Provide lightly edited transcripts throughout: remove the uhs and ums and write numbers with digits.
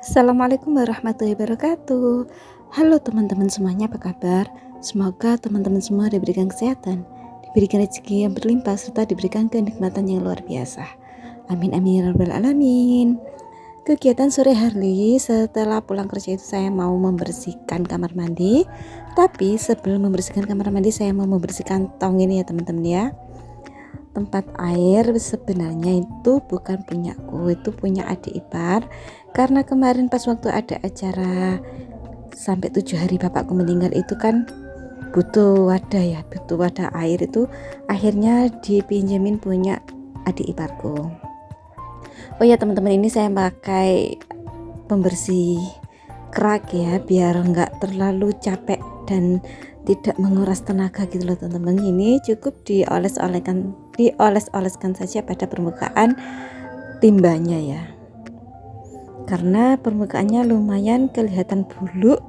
Assalamualaikum warahmatullahi wabarakatuh. Halo teman-teman semuanya, apa kabar? Semoga teman-teman semua diberikan kesehatan, diberikan rezeki yang berlimpah, serta diberikan kenikmatan yang luar biasa. Amin amin ya rabbal alamin. Kegiatan sore hari setelah pulang kerja itu saya mau membersihkan kamar mandi. Tapi sebelum membersihkan kamar mandi, saya mau membersihkan tong ini ya teman-teman ya. Tempat air sebenarnya itu bukan punyaku, itu punya adik ipar. Karena kemarin pas waktu ada acara sampai 7 hari bapakku meninggal itu kan butuh wadah air, itu akhirnya dipinjemin punya adik iparku. Oh ya teman-teman, ini saya pakai pembersih kerak ya, biar nggak terlalu capek dan tidak menguras tenaga gitu loh teman-teman. Ini cukup dioles-oleskan saja pada permukaan timbanya ya, karena permukaannya lumayan kelihatan buluk,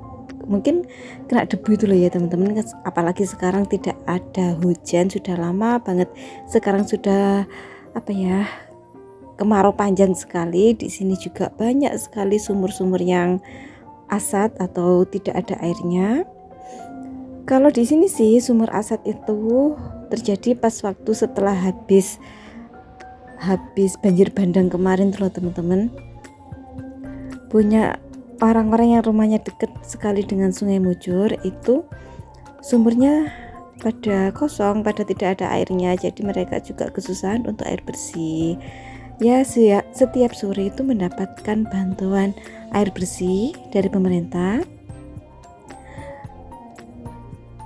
mungkin kena debu itu loh ya teman-teman. Apalagi sekarang tidak ada hujan, sudah lama banget. Sekarang sudah kemarau panjang sekali. Di sini juga banyak sekali sumur-sumur yang asat atau tidak ada airnya. Kalau di sini sih sumur asat itu terjadi pas waktu setelah habis banjir bandang kemarin tuh loh teman-teman. Punya orang-orang yang rumahnya dekat sekali dengan Sungai Mujur, itu sumurnya pada kosong, pada tidak ada airnya, jadi mereka juga kesusahan untuk air bersih. Ya, setiap sore itu mendapatkan bantuan air bersih dari pemerintah.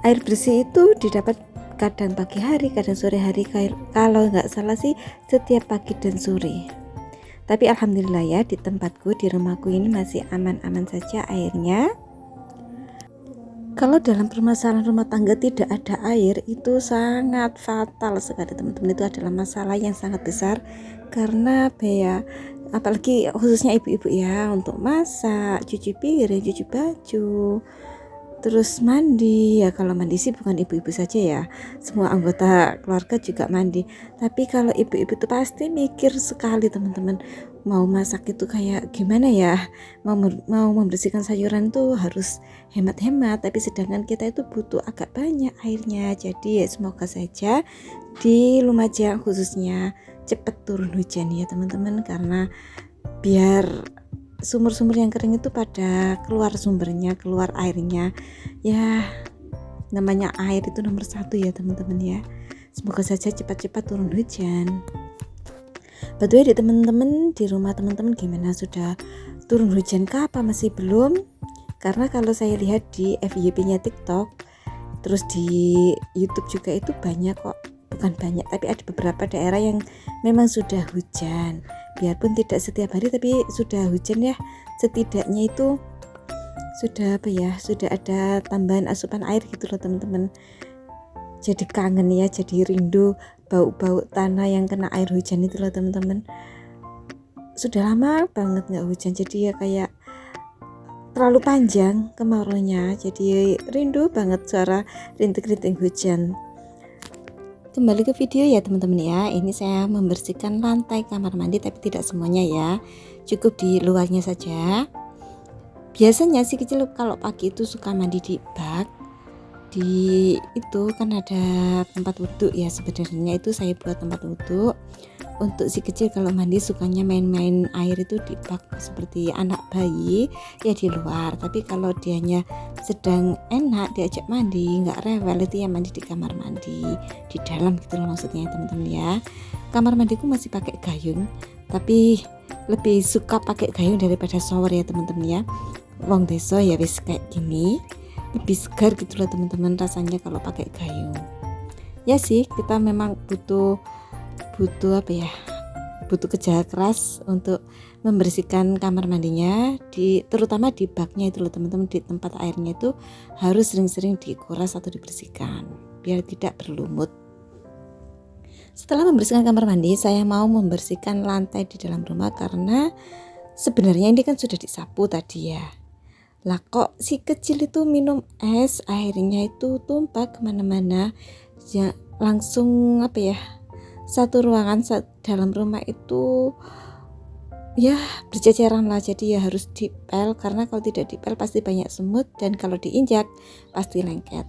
Air bersih itu didapat kadang pagi hari, kadang sore hari, kalau nggak salah sih setiap pagi dan sore. Tapi alhamdulillah ya, di tempatku, di rumahku ini masih aman-aman saja airnya. Kalau dalam permasalahan rumah tangga tidak ada air, itu sangat fatal sekali teman-teman. Itu adalah masalah yang sangat besar, karena apalagi khususnya ibu-ibu ya, untuk masak, cuci piring, cuci baju, terus mandi ya. Kalau mandi sih bukan ibu-ibu saja ya, semua anggota keluarga juga mandi. Tapi kalau ibu-ibu itu pasti mikir sekali teman-teman, mau masak itu kayak gimana ya, mau membersihkan sayuran tuh harus hemat-hemat, tapi sedangkan kita itu butuh agak banyak airnya. Jadi ya semoga saja di Lumajang khususnya cepat turun hujan ya teman-teman, karena biar sumur-sumur yang kering itu pada keluar sumbernya, keluar airnya ya. Namanya air itu nomor satu ya teman-teman ya. Semoga saja cepat-cepat turun hujan. Betul ya, di teman-teman, di rumah teman-teman gimana, sudah turun hujan kah apa masih belum? Karena kalau saya lihat di FYP-nya TikTok, terus di YouTube juga itu banyak kok, bukan banyak tapi ada beberapa daerah yang memang sudah hujan. Biarpun tidak setiap hari tapi sudah hujan ya, setidaknya itu sudah sudah ada tambahan asupan air gitu loh teman-teman. Jadi kangen ya, jadi rindu bau-bau tanah yang kena air hujan itu loh teman-teman. Sudah lama banget nggak hujan, jadi ya kayak terlalu panjang kemaraunya, jadi rindu banget suara rintik-rintik hujan. Kembali ke video ya teman-teman ya. Ini saya membersihkan lantai kamar mandi, tapi tidak semuanya ya, cukup di luarnya saja. Biasanya si kecil kalau pagi itu suka mandi di bak, di itu kan ada tempat wudhu ya, sebenarnya itu saya buat tempat wudhu. Untuk si kecil kalau mandi sukanya main-main air itu di bak seperti anak bayi ya, di luar. Tapi kalau dianya sedang enak diajak mandi, nggak rewel, itu ya mandi di kamar mandi di dalam gitu loh maksudnya teman-teman ya. Kamar mandiku masih pakai gayung, tapi lebih suka pakai gayung daripada shower ya teman-teman ya. Wong desa ya wis kayak gini, lebih segar gitu loh teman-teman rasanya kalau pakai gayung. Ya sih, kita memang butuh butuh kerja keras untuk membersihkan kamar mandinya, terutama di baknya itu loh teman-teman. Di tempat airnya itu harus sering-sering dikuras atau dibersihkan biar tidak berlumut. Setelah membersihkan kamar mandi, saya mau membersihkan lantai di dalam rumah, karena sebenarnya ini kan sudah disapu tadi ya. Lah kok si kecil itu minum es, airnya itu tumpah kemana-mana ya, langsung satu ruangan dalam rumah itu ya berceceran lah, jadi ya harus dipel, karena kalau tidak dipel pasti banyak semut dan kalau diinjak pasti lengket.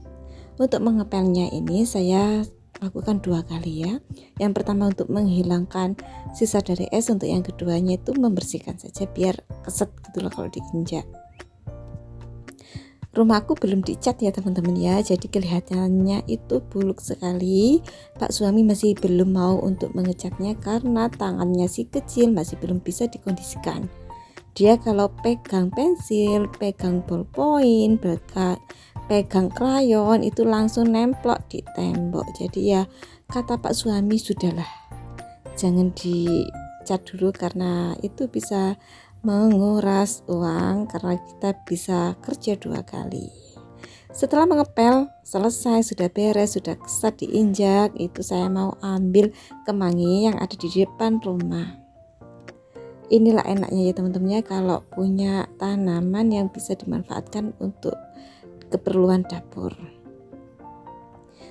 Untuk mengepelnya ini saya lakukan 2 kali ya. Yang pertama untuk menghilangkan sisa dari es, untuk yang keduanya itu membersihkan saja biar keset gitu loh kalau diinjak. Rumahku belum dicat ya teman-teman ya, jadi kelihatannya itu buluk sekali. Pak suami masih belum mau untuk mengecatnya karena tangannya si kecil masih belum bisa dikondisikan. Dia kalau pegang pensil, pegang ballpoint, pegang krayon itu langsung nemplok di tembok. Jadi ya kata Pak suami, sudahlah, jangan dicat dulu karena itu bisa menguras uang, karena kita bisa kerja 2 kali. Setelah mengepel selesai, sudah beres, sudah keset diinjak, itu saya mau ambil kemangi yang ada di depan rumah. Inilah enaknya ya teman-teman ya, kalau punya tanaman yang bisa dimanfaatkan untuk keperluan dapur.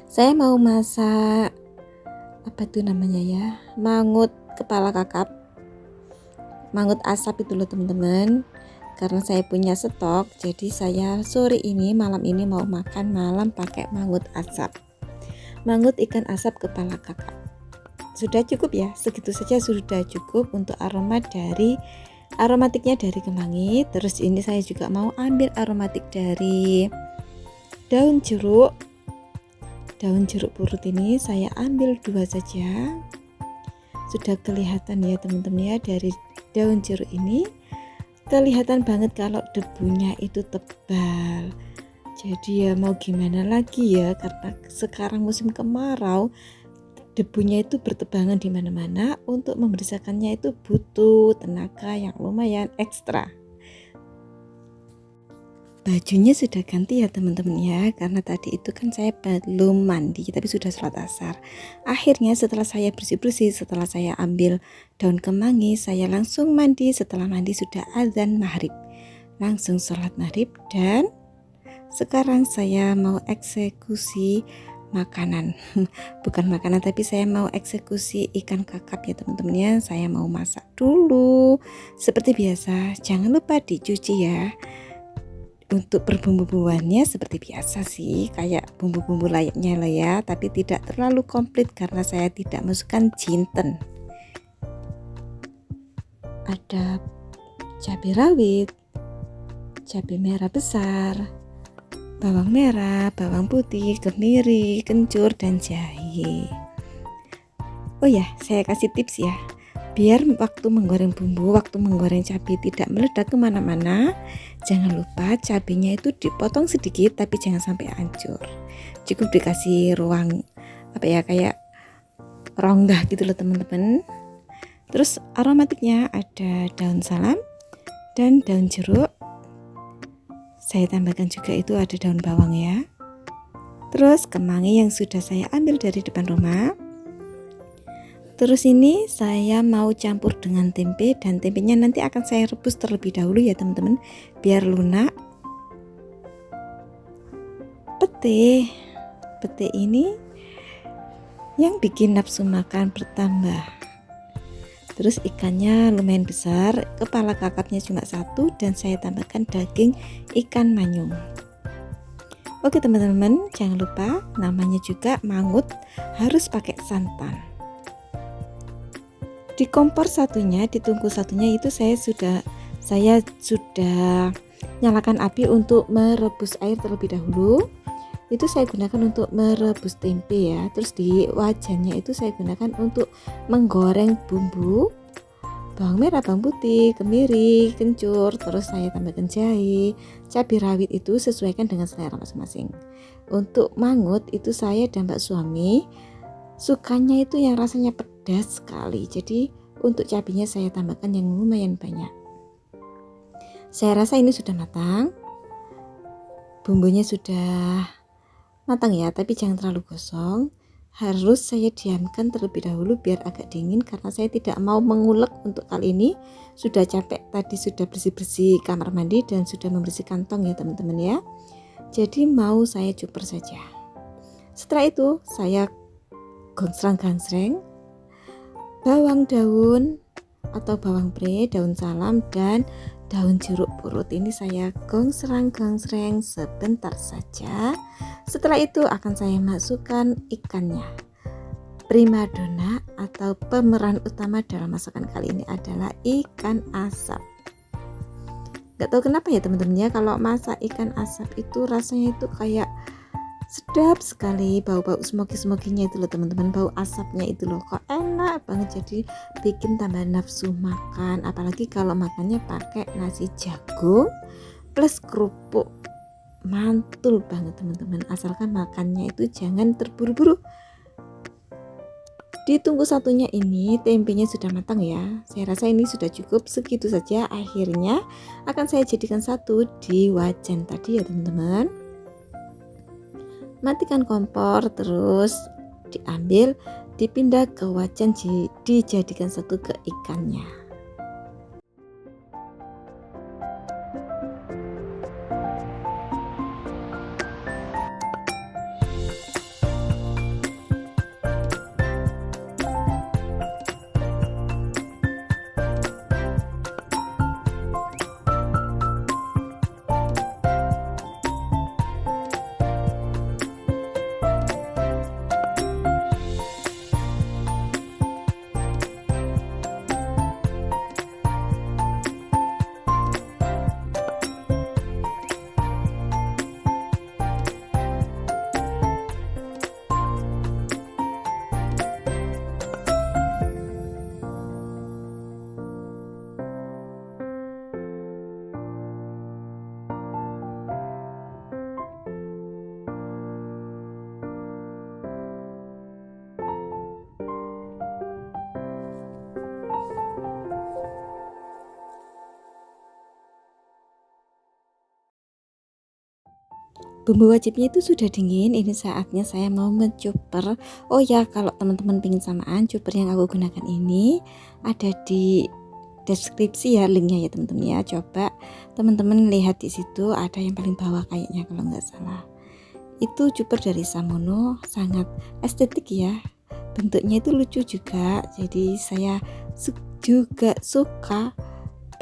Saya mau masak apa itu namanya ya, mangut kepala kakap, mangut asap itu loh teman-teman. Karena saya punya stok, jadi saya sore ini, malam ini mau makan malam pakai mangut asap, mangut ikan asap kepala kakap. Sudah cukup ya, segitu saja sudah cukup untuk aromatiknya dari kemangi. Terus ini saya juga mau ambil aromatik dari daun jeruk purut. Ini saya ambil 2 saja. Sudah kelihatan ya teman-teman ya, dari daun jeruk ini kelihatan banget kalau debunya itu tebal. Jadi ya mau gimana lagi ya, karena sekarang musim kemarau, debunya itu bertebangan di mana-mana. Untuk membersihkannya itu butuh tenaga yang lumayan ekstra. Bajunya sudah ganti ya teman-teman ya, karena tadi itu kan saya belum mandi tapi sudah sholat asar. Akhirnya setelah saya bersih-bersih, setelah saya ambil daun kemangi, saya langsung mandi. Setelah mandi sudah azan maghrib, langsung sholat maghrib. Dan sekarang saya mau eksekusi makanan. Bukan makanan, tapi saya mau eksekusi ikan kakap ya teman-teman ya. Saya mau masak dulu. Seperti biasa, jangan lupa dicuci ya. Untuk berbumbu-bumbuannya seperti biasa sih, kayak bumbu-bumbu layaknya lah ya, tapi tidak terlalu komplit karena saya tidak masukkan jinten. Ada cabai rawit, cabai merah besar, bawang merah, bawang putih, kemiri, kencur, dan jahe. Oh ya, saya kasih tips ya, biar waktu menggoreng bumbu, waktu menggoreng cabai tidak meledak kemana-mana, jangan lupa cabainya itu dipotong sedikit tapi jangan sampai hancur. Cukup dikasih ruang kayak rongga gitu loh teman-teman. Terus aromatiknya ada daun salam dan daun jeruk. Saya tambahkan juga itu ada daun bawang ya. Terus kemangi yang sudah saya ambil dari depan rumah. Terus ini saya mau campur dengan tempe, dan tempenya nanti akan saya rebus terlebih dahulu ya teman-teman, biar lunak. Pete ini yang bikin nafsu makan bertambah. Terus ikannya lumayan besar, kepala kakapnya cuma 1, dan saya tambahkan daging ikan manyung. Oke teman-teman, jangan lupa namanya juga mangut, harus pakai santan. Di kompor satunya, di tungku satunya itu saya sudah nyalakan api untuk merebus air terlebih dahulu. Itu saya gunakan untuk merebus tempe ya. Terus di wajannya itu saya gunakan untuk menggoreng bumbu, bawang merah, bawang putih, kemiri, kencur. Terus saya tambahkan jahe, cabai rawit, itu sesuaikan dengan selera masing-masing. Untuk mangut itu saya dan Mbak suami sukanya itu yang rasanya pedas sekali, jadi untuk cabenya saya tambahkan yang lumayan banyak. Saya rasa ini sudah matang, bumbunya sudah matang ya, tapi jangan terlalu gosong. Harus saya diamkan terlebih dahulu biar agak dingin, karena saya tidak mau mengulek untuk kali ini. Sudah capek tadi, sudah bersih-bersih kamar mandi dan sudah membersih kantong ya teman-teman ya, jadi mau saya cuper saja. Setelah itu saya gongsrang-gangsreng bawang daun, atau bawang pre, daun salam, dan daun jeruk purut. Ini saya gongsreng sebentar saja. Setelah itu akan saya masukkan ikannya. Primadona atau pemeran utama dalam masakan kali ini adalah ikan asap. Gak tahu kenapa ya teman-teman ya, kalau masak ikan asap itu rasanya itu kayak sedap sekali, bau-bau smoky-smokinya itu loh teman-teman, bau asapnya itu loh, kok enak banget, jadi bikin tambah nafsu makan. Apalagi kalau makannya pakai nasi jagung plus kerupuk, mantul banget teman-teman. Asalkan makannya itu jangan terburu-buru. Ditunggu satunya ini, tempenya sudah matang ya. Saya rasa ini sudah cukup, segitu saja. Akhirnya akan saya jadikan satu di wajan tadi ya teman-teman. Matikan kompor, terus diambil, dipindah ke wajan, dijadikan satu ke ikannya. Bumbu wajibnya itu sudah dingin. Ini saatnya saya mau mencuper. Oh ya, kalau teman-teman pengen samaan, cuper yang aku gunakan ini ada di deskripsi ya, linknya ya teman-teman ya. Coba teman-teman lihat di situ, ada yang paling bawah kayaknya kalau nggak salah. Itu cuper dari Samono, sangat estetik ya. Bentuknya itu lucu juga. Jadi saya juga suka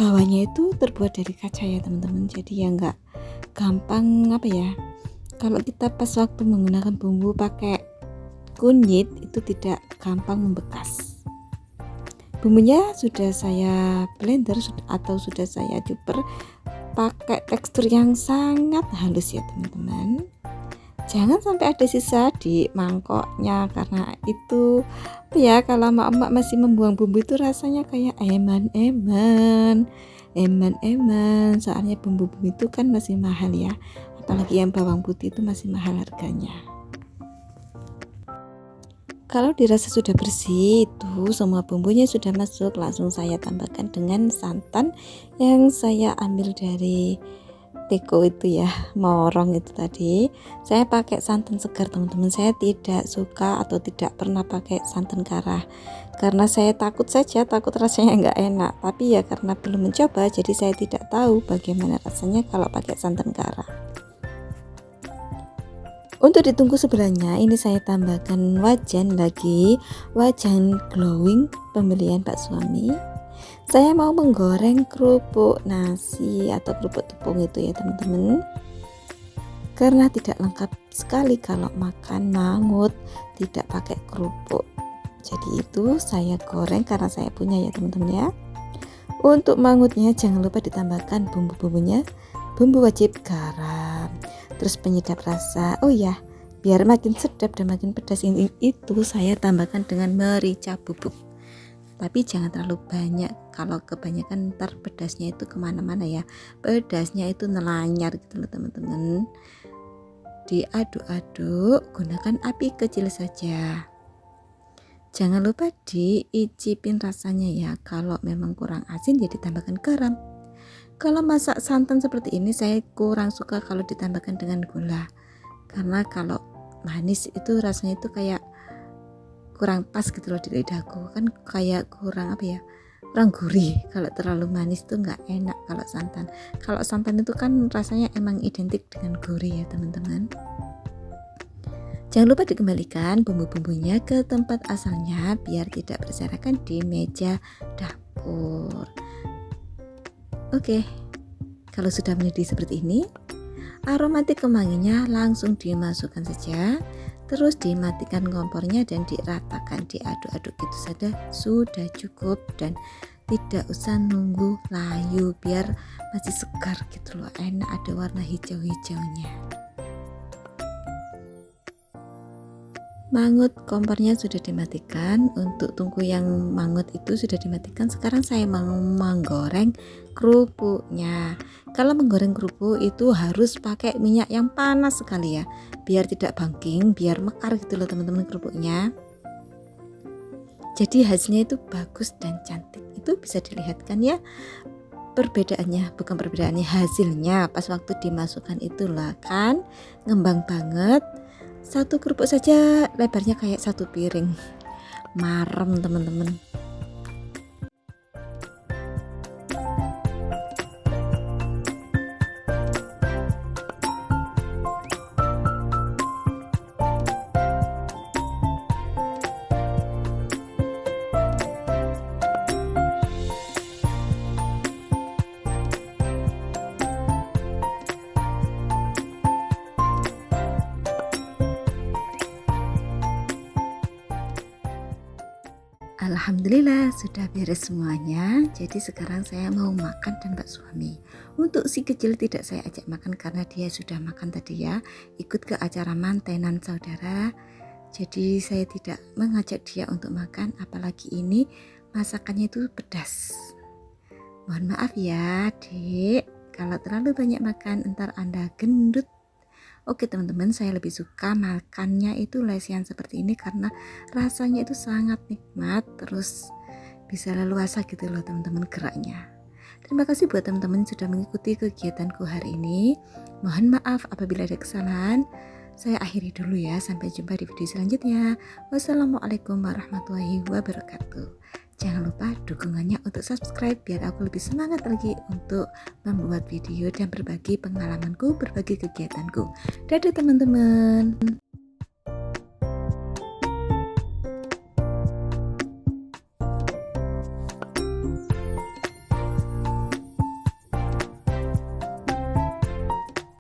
bawahnya itu terbuat dari kaca ya teman-teman. Jadi ya nggak gampang apa ya, kalau kita pas waktu menggunakan bumbu pakai kunyit itu tidak gampang membekas. Bumbunya sudah saya blender atau sudah saya cuper pakai tekstur yang sangat halus ya teman-teman. Jangan sampai ada sisa di mangkoknya, karena itu ya, kalau emak-emak masih membuang bumbu itu rasanya kayak eman-eman. Soalnya bumbu-bumbu itu kan masih mahal ya, apalagi yang bawang putih itu masih mahal harganya. Kalau dirasa sudah bersih, itu semua bumbunya sudah masuk, langsung saya tambahkan dengan santan yang saya ambil dari teko itu ya, morong itu tadi. Saya pakai santan segar teman-teman, saya tidak suka atau tidak pernah pakai santan kara, karena saya takut rasanya nggak enak. Tapi ya karena belum mencoba, jadi saya tidak tahu bagaimana rasanya kalau pakai santan kara. Untuk ditunggu sebelahnya, ini saya tambahkan wajan lagi, wajan glowing pembelian Pak Suami. Saya mau menggoreng kerupuk nasi atau kerupuk tepung itu ya teman-teman, karena tidak lengkap sekali kalau makan mangut tidak pakai kerupuk. Jadi itu saya goreng karena saya punya ya teman-teman ya. Untuk mangutnya jangan lupa ditambahkan bumbu-bumbunya, bumbu wajib garam, terus penyedap rasa. Oh ya, biar makin sedap dan makin pedas ini itu saya tambahkan dengan merica bubuk. Tapi jangan terlalu banyak, kalau kebanyakan ntar pedasnya itu kemana-mana ya, pedasnya itu nelanyar gitu loh teman-teman. Diaduk-aduk, gunakan api kecil saja. Jangan lupa diicipin rasanya ya, kalau memang kurang asin ya ditambahkan garam. Kalau masak santan seperti ini saya kurang suka kalau ditambahkan dengan gula, karena kalau manis itu rasanya itu kayak kurang pas gitu loh di lidahku, kan kayak kurang kurang gurih. Kalau terlalu manis tuh nggak enak kalau santan itu kan rasanya emang identik dengan gurih ya teman-teman. Jangan lupa dikembalikan bumbu-bumbunya ke tempat asalnya biar tidak berserakan di meja dapur. campur. Oke, kalau sudah mendidih seperti ini, aromatik kemanginya langsung dimasukkan saja. Terus dimatikan kompornya dan diratakan, diaduk-aduk gitu saja sudah cukup, dan tidak usah nunggu layu, biar masih segar gitu loh, enak, ada warna hijau-hijaunya. Mangut kompornya sudah dimatikan, untuk tungku yang mangut itu sudah dimatikan. Sekarang saya mau menggoreng kerupuknya. Kalau menggoreng kerupuk itu harus pakai minyak yang panas sekali ya, biar tidak bangking, biar mekar gitu loh teman-teman kerupuknya. Jadi hasilnya itu bagus dan cantik. Itu bisa dilihatkan ya perbedaannya, bukan perbedaannya, hasilnya pas waktu dimasukkan itulah kan ngembang banget. Satu kerupuk saja lebarnya kayak satu piring, marem teman-teman. Alhamdulillah sudah beres semuanya. Jadi sekarang saya mau makan dan Mbak suami. Untuk si kecil tidak saya ajak makan karena dia sudah makan tadi ya, ikut ke acara mantenan saudara. Jadi saya tidak mengajak dia untuk makan, apalagi ini masakannya itu pedas. Mohon maaf ya Dek, kalau terlalu banyak makan entar Anda gendut. Oke teman-teman, saya lebih suka makannya itu lesian seperti ini karena rasanya itu sangat nikmat, terus bisa leluasa gitu loh teman-teman geraknya. Terima kasih buat teman-teman sudah mengikuti kegiatanku hari ini. Mohon maaf apabila ada kesalahan. Saya akhiri dulu ya, sampai jumpa di video selanjutnya. Wassalamualaikum warahmatullahi wabarakatuh. Jangan lupa dukungannya untuk subscribe biar aku lebih semangat lagi untuk membuat video dan berbagi pengalamanku, berbagi kegiatanku. Dadah teman-teman.